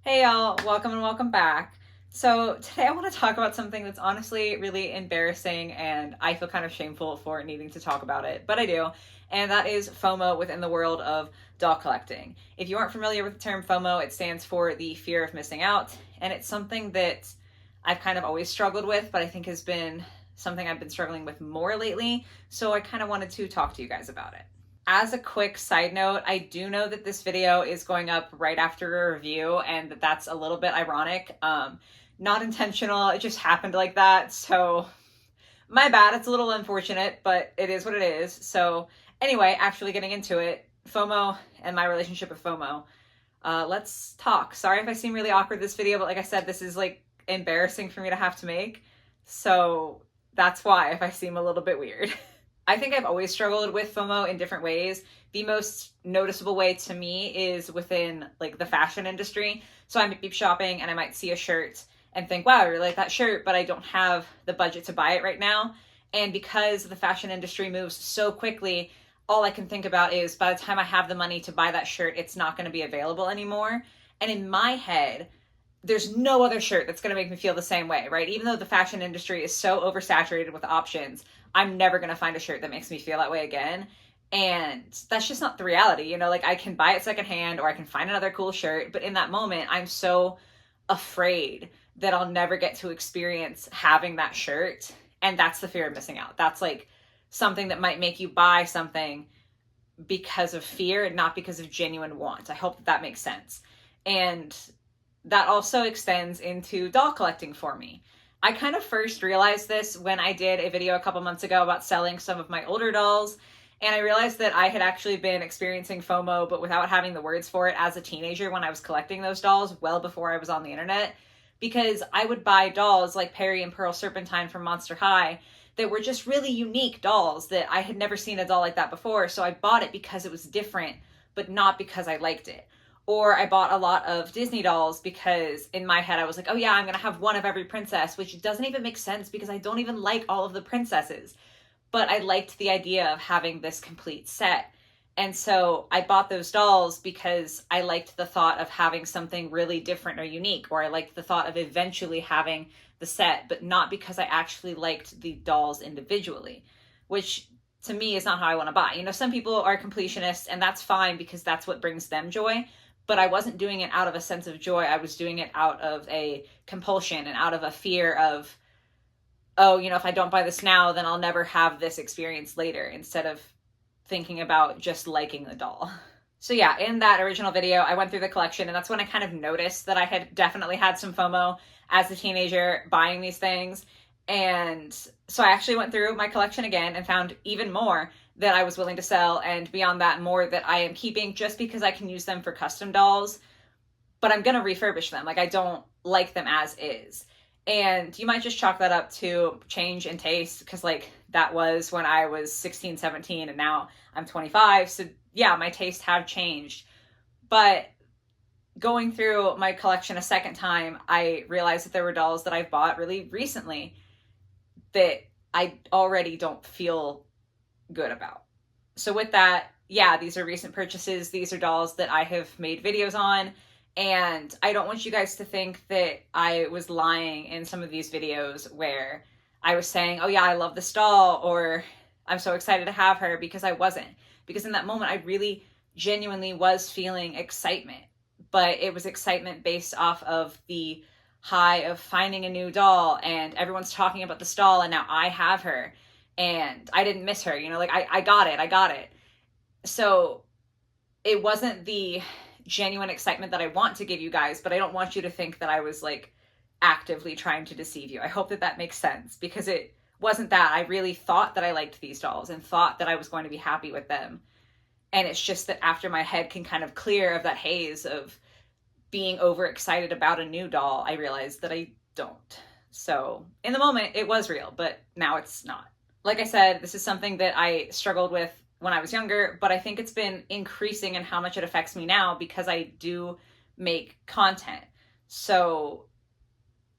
Hey y'all, welcome and welcome back. So today I want to talk about something that's honestly really embarrassing and I feel kind of shameful for needing to talk about it, but I do, and that is FOMO within the world of doll collecting. If you aren't familiar with the term FOMO, it stands for the fear of missing out, and it's something that I've kind of always struggled with, but I think has been something I've been struggling with more lately, so I kind of wanted to talk to you guys about it. As a quick side note, I do know that this video is going up right after a review and that's a little bit ironic. Not intentional, it just happened like that. So my bad, it's a little unfortunate, but it is what it is. So anyway, actually getting into it, FOMO and my relationship with FOMO. Let's talk. Sorry if I seem really awkward this video, but like I said, this is like embarrassing for me to have to make. So that's why if I seem a little bit weird. I think I've always struggled with FOMO in different ways. The most noticeable way to me is within like the fashion industry. So I might be shopping and I might see a shirt and think, wow, I really like that shirt, but I don't have the budget to buy it right now. And because the fashion industry moves so quickly, all I can think about is by the time I have the money to buy that shirt, it's not going to be available anymore. And in my head, there's no other shirt that's going to make me feel the same way, right? Even though the fashion industry is so oversaturated with options, I'm never going to find a shirt that makes me feel that way again. And that's just not the reality. Like I can buy it secondhand or I can find another cool shirt. But in that moment, I'm so afraid that I'll never get to experience having that shirt. And that's the fear of missing out. That's like something that might make you buy something because of fear and not because of genuine want. I hope that makes sense. And that also extends into doll collecting for me. I kind of first realized this when I did a video a couple months ago about selling some of my older dolls. And I realized that I had actually been experiencing FOMO, but without having the words for it as a teenager when I was collecting those dolls well before I was on the internet. Because I would buy dolls like Perry and Pearl Serpentine from Monster High that were just really unique dolls that I had never seen a doll like that before. So I bought it because it was different, but not because I liked it. Or I bought a lot of Disney dolls because in my head I was like, oh yeah, I'm going to have one of every princess, which doesn't even make sense because I don't even like all of the princesses. But I liked the idea of having this complete set. And so I bought those dolls because I liked the thought of having something really different or unique, or I liked the thought of eventually having the set, but not because I actually liked the dolls individually, which to me is not how I want to buy. Some people are completionists and that's fine because that's what brings them joy. But I wasn't doing it out of a sense of joy. I was doing it out of a compulsion and out of a fear of, oh, if I don't buy this now, then I'll never have this experience later, instead of thinking about just liking the doll. So yeah, in that original video, I went through the collection and that's when I kind of noticed that I had definitely had some FOMO as a teenager buying these things. And so I actually went through my collection again and found even more that I was willing to sell, and beyond that, more that I am keeping just because I can use them for custom dolls, but I'm gonna refurbish them. Like I don't like them as is. And you might just chalk that up to change in taste because like that was when I was 16, 17 and now I'm 25. So yeah, my tastes have changed. But going through my collection a second time, I realized that there were dolls that I've bought really recently that I already don't feel good about. So with that, yeah, these are recent purchases. These are dolls that I have made videos on. And I don't want you guys to think that I was lying in some of these videos where I was saying, oh yeah, I love this doll, or I'm so excited to have her, because I wasn't. Because in that moment, I really genuinely was feeling excitement. But it was excitement based off of the high of finding a new doll and everyone's talking about this doll and now I have her and I didn't miss her, like I got it. So it wasn't the genuine excitement that I want to give you guys, but I don't want you to think that I was like actively trying to deceive you. I hope that that makes sense, because it wasn't that. I really thought that I liked these dolls and thought that I was going to be happy with them. And it's just that after my head can kind of clear of that haze of being overexcited about a new doll, I realized that I don't. So in the moment, it was real, but now it's not. Like I said, this is something that I struggled with when I was younger, but I think it's been increasing in how much it affects me now because I do make content. So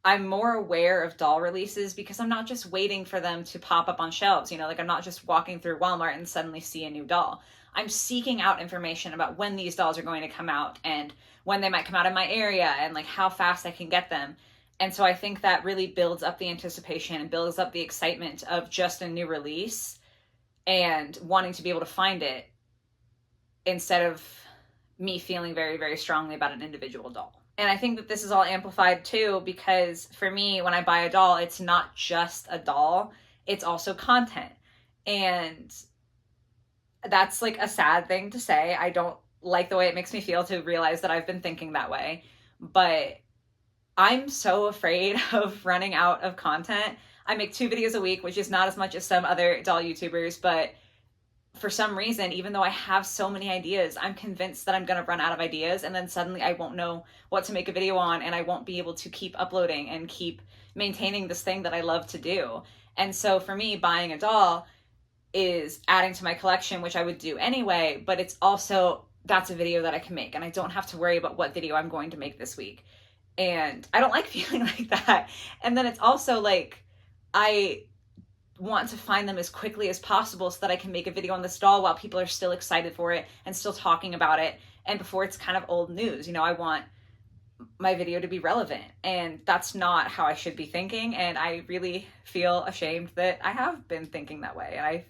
I'm more aware of doll releases because I'm not just waiting for them to pop up on shelves, you know, like I'm not just walking through Walmart and suddenly see a new doll. I'm seeking out information about when these dolls are going to come out and when they might come out in my area and like how fast I can get them. And so I think that really builds up the anticipation and builds up the excitement of just a new release and wanting to be able to find it instead of me feeling very, very strongly about an individual doll. And I think that this is all amplified too, because for me, when I buy a doll, it's not just a doll, it's also content. And that's like a sad thing to say. I don't like the way it makes me feel to realize that I've been thinking that way. But I'm so afraid of running out of content. I make 2 videos a week, which is not as much as some other doll YouTubers, but for some reason, even though I have so many ideas, I'm convinced that I'm going to run out of ideas, and then suddenly I won't know what to make a video on, and I won't be able to keep uploading and keep maintaining this thing that I love to do. And so for me, buying a doll is adding to my collection, which I would do anyway, but it's also, that's a video that I can make, and I don't have to worry about what video I'm going to make this week. And I don't like feeling like that. And then it's also like, I want to find them as quickly as possible so that I can make a video on this doll while people are still excited for it and still talking about it, and before it's kind of old news. You know, I want my video to be relevant, and that's not how I should be thinking, and I really feel ashamed that I have been thinking that way, and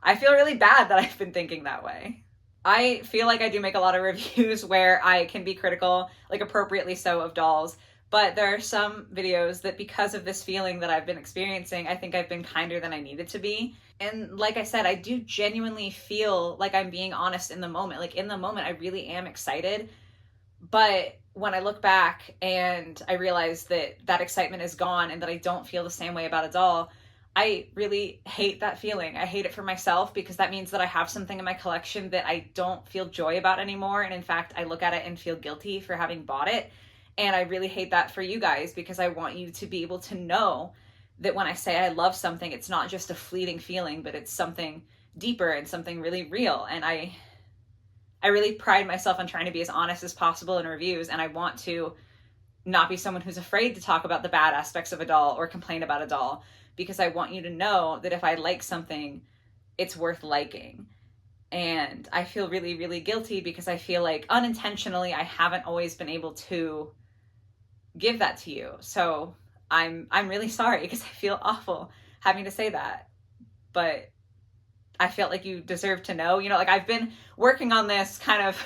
I feel really bad that I've been thinking that way. I feel like I do make a lot of reviews where I can be critical, like appropriately so, of dolls, but there are some videos that, because of this feeling that I've been experiencing, I think I've been kinder than I needed to be. And like I said, I do genuinely feel like I'm being honest in the moment. Like in the moment, I really am excited. But when I look back and I realize that that excitement is gone and that I don't feel the same way about a doll, I really hate that feeling. I hate it for myself because that means that I have something in my collection that I don't feel joy about anymore. And in fact, I look at it and feel guilty for having bought it. And I really hate that for you guys, because I want you to be able to know that when I say I love something, it's not just a fleeting feeling, but it's something deeper and something really real. And I really pride myself on trying to be as honest as possible in reviews. And I want to not be someone who's afraid to talk about the bad aspects of a doll or complain about a doll, because I want you to know that if I like something, it's worth liking. And I feel really, really guilty because I feel like unintentionally I haven't always been able to give that to you. So I'm really sorry, because I feel awful having to say that. But I felt like you deserve to know. You know, like I've been working on this kind of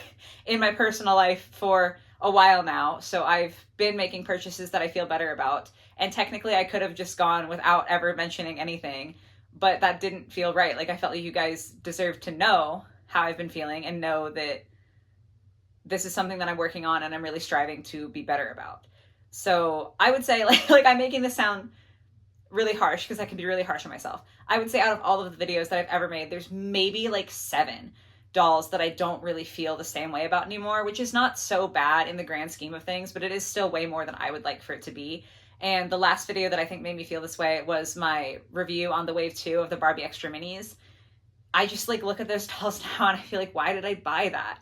in my personal life for a while now. So I've been making purchases that I feel better about. And technically I could have just gone without ever mentioning anything, but that didn't feel right. Like I felt like you guys deserve to know how I've been feeling and know that this is something that I'm working on and I'm really striving to be better about. So I would say like I'm making this sound really harsh, because I can be really harsh on myself. I would say out of all of the videos that I've ever made, there's maybe like 7 dolls that I don't really feel the same way about anymore, which is not so bad in the grand scheme of things, but it is still way more than I would like for it to be. And the last video that I think made me feel this way was my review on the Wave 2 of the Barbie Extra Minis. I just like look at those dolls now and I feel like, why did I buy that?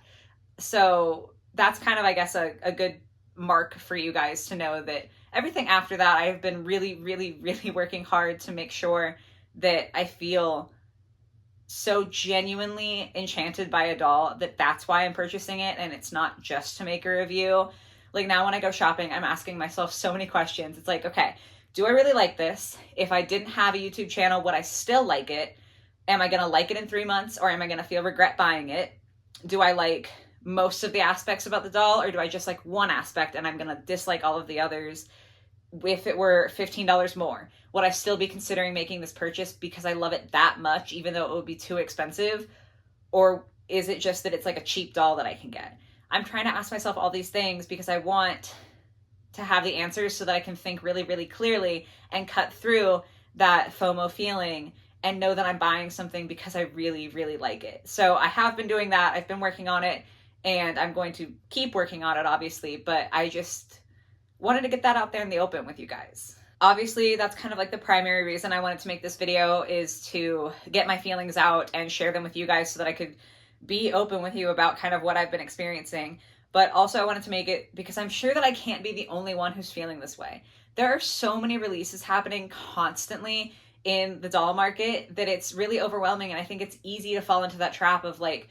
So that's kind of, I guess, a good mark for you guys to know that everything after that, I have been really, really, really working hard to make sure that I feel so genuinely enchanted by a doll that that's why I'm purchasing it, and it's not just to make a review. Like now when I go shopping, I'm asking myself so many questions. It's like, okay, do I really like this? If I didn't have a YouTube channel, would I still like it? Am I going to like it in 3 months, or am I going to feel regret buying it? Do I like most of the aspects about the doll, or do I just like one aspect and I'm going to dislike all of the others? If it were $15 more, would I still be considering making this purchase because I love it that much, even though it would be too expensive? Or is it just that it's like a cheap doll that I can get? I'm trying to ask myself all these things because I want to have the answers so that I can think really, really clearly and cut through that FOMO feeling and know that I'm buying something because I really, really like it. So I have been doing that. I've been working on it, and I'm going to keep working on it, obviously, but I just wanted to get that out there in the open with you guys. Obviously, that's kind of like the primary reason I wanted to make this video, is to get my feelings out and share them with you guys so that I could be open with you about kind of what I've been experiencing. But also I wanted to make it because I'm sure that I can't be the only one who's feeling this way. there are so many releases happening constantly in the doll market that it's really overwhelming. And I think it's easy to fall into that trap of like,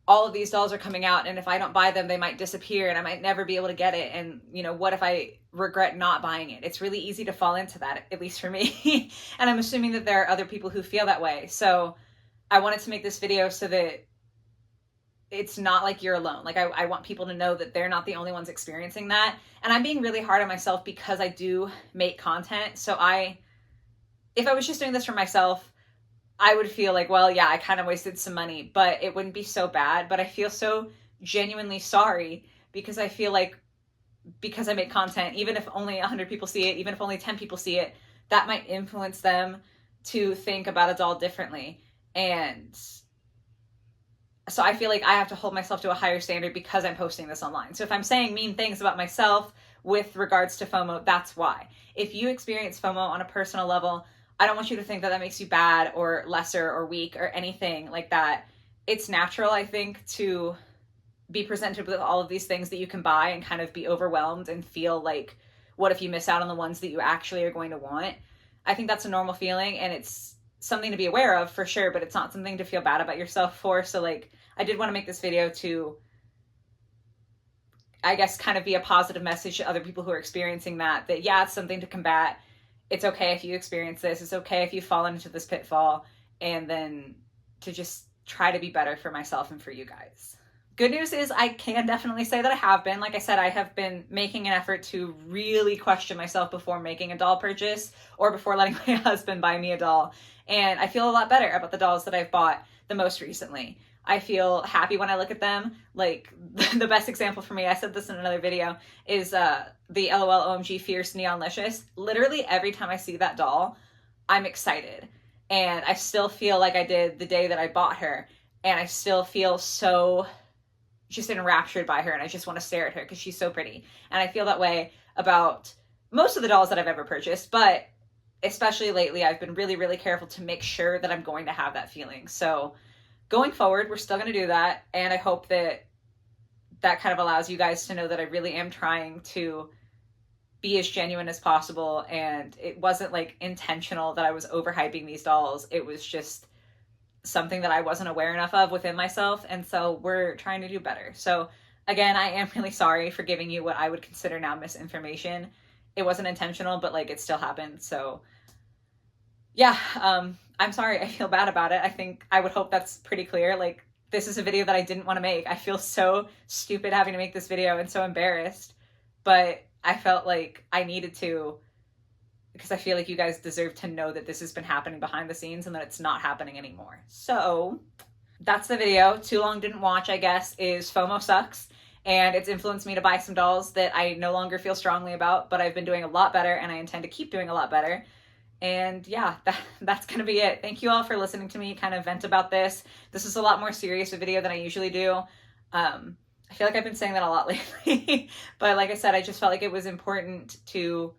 all of these dolls are coming out, and if I don't buy them, they might disappear and I might never be able to get it. And, you know, what if I regret not buying it? It's really easy to fall into that, at least for me. And I'm assuming that there are other people who feel that way. So I wanted to make this video so that it's not like you're alone. Like I want people to know that they're not the only ones experiencing that. And I'm being really hard on myself because I do make content. So if I was just doing this for myself, I would feel like, well, yeah, I kind of wasted some money, but it wouldn't be so bad. But I feel so genuinely sorry because I feel like because I make content, even if only 100 people see it, even if only 10 people see it, that might influence them to think about a doll differently. And so I feel like I have to hold myself to a higher standard because I'm posting this online. So if I'm saying mean things about myself with regards to FOMO, that's why. If you experience FOMO on a personal level, I don't want you to think that that makes you bad or lesser or weak or anything like that. It's natural, I think, to be presented with all of these things that you can buy and kind of be overwhelmed and feel like, what if you miss out on the ones that you actually are going to want? I think that's a normal feeling, and it's something to be aware of for sure, but it's not something to feel bad about yourself for. So like, I did want to make this video to, I guess, kind of be a positive message to other people who are experiencing that yeah, it's something to combat. It's okay if you experience this. It's okay if you've fallen into this pitfall, and then to just try to be better for myself and for you guys. Good news is I can definitely say that I have been. Like I said, I have been making an effort to really question myself before making a doll purchase or before letting my husband buy me a doll. And I feel a lot better about the dolls that I've bought the most recently. I feel happy when I look at them. Like the best example for me, I said this in another video, is the LOL OMG Fierce Neonlicious. Literally every time I see that doll, I'm excited. And I still feel like I did the day that I bought her. And I still feel so just enraptured by her, and I just want to stare at her because she's so pretty. And I feel that way about most of the dolls that I've ever purchased, but especially lately, I've been really, really careful to make sure that I'm going to have that feeling. So going forward, we're still going to do that. And I hope that that kind of allows you guys to know that I really am trying to be as genuine as possible. And it wasn't like intentional that I was overhyping these dolls. It was just something that I wasn't aware enough of within myself. And so we're trying to do better. So again, I am really sorry for giving you what I would consider now misinformation. It wasn't intentional, but like it still happened. So yeah, I'm sorry. I feel bad about it. I would hope that's pretty clear. Like, this is a video that I didn't want to make. I feel so stupid having to make this video and so embarrassed, but I felt like I needed to, because I feel like you guys deserve to know that this has been happening behind the scenes and that it's not happening anymore. So that's the video. Too long didn't watch, I guess, is FOMO sucks. And it's influenced me to buy some dolls that I no longer feel strongly about, but I've been doing a lot better, and I intend to keep doing a lot better. And yeah, that's going to be it. Thank you all for listening to me kind of vent about this. This is a lot more serious a video than I usually do. I feel like I've been saying that a lot lately, but like I said, I just felt like it was important to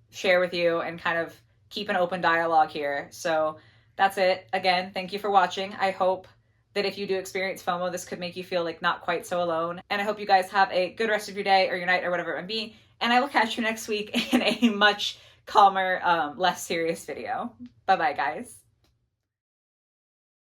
share with you and kind of keep an open dialogue here. So that's it. Again, thank you for watching. I hope that if you do experience FOMO, this could make you feel like not quite so alone. And I hope you guys have a good rest of your day or your night or whatever it might be. And I will catch you next week in a much calmer, less serious video. Bye-bye, guys.